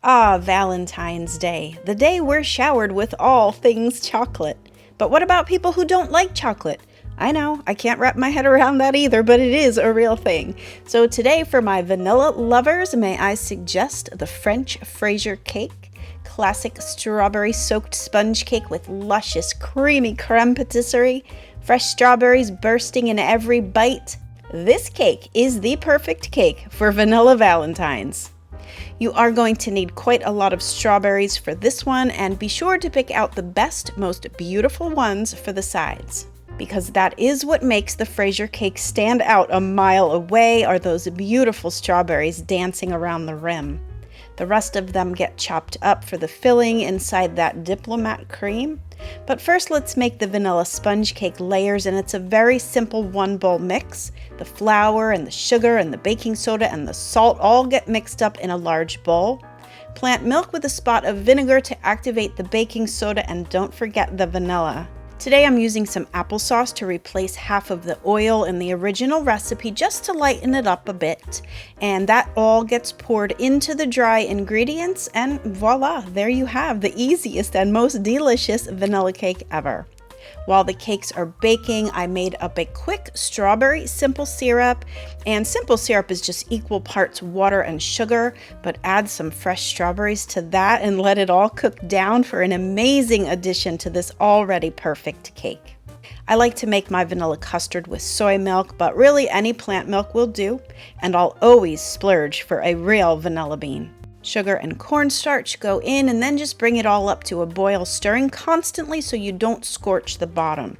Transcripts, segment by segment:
Ah, Valentine's Day, the day we're showered with all things chocolate. But what about people who don't like chocolate? I know, I can't wrap my head around that either, but it is a real thing. So today for my vanilla lovers, may I suggest the French Fraser cake? Classic strawberry soaked sponge cake with luscious creamy creme patisserie, fresh strawberries bursting in every bite. This cake is the perfect cake for vanilla Valentines. You are going to need quite a lot of strawberries for this one, and be sure to pick out the best, most beautiful ones for the sides. Because that is what makes the Fraser cake stand out a mile away, are those beautiful strawberries dancing around the rim. The rest of them get chopped up for the filling inside that diplomat cream. But first let's make the vanilla sponge cake layers, and it's a very simple one-bowl mix. The flour and the sugar and the baking soda and the salt all get mixed up in a large bowl. Plant milk with a spot of vinegar to activate the baking soda, and don't forget the vanilla. Today I'm using some applesauce to replace half of the oil in the original recipe, just to lighten it up a bit. And that all gets poured into the dry ingredients, and voila, there you have the easiest and most delicious vanilla cake ever. While the cakes are baking, I made up a quick strawberry simple syrup, and simple syrup is just equal parts water and sugar, but add some fresh strawberries to that and let it all cook down for an amazing addition to this already perfect cake. I like to make my vanilla custard with soy milk, but really any plant milk will do, and I'll always splurge for a real vanilla bean. Sugar and cornstarch go in, and then just bring it all up to a boil, stirring constantly so you don't scorch the bottom.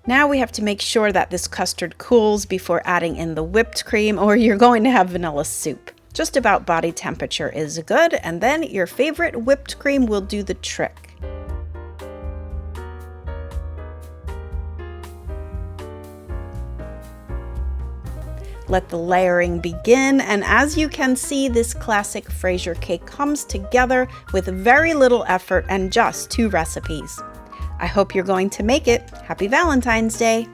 Now we have to make sure that this custard cools before adding in the whipped cream, or you're going to have vanilla soup. Just about body temperature is good, and then your favorite whipped cream will do the trick. Let the layering begin, and as you can see, this classic Fraser cake comes together with very little effort and just 2 recipes. I hope you're going to make it. Happy Valentine's Day!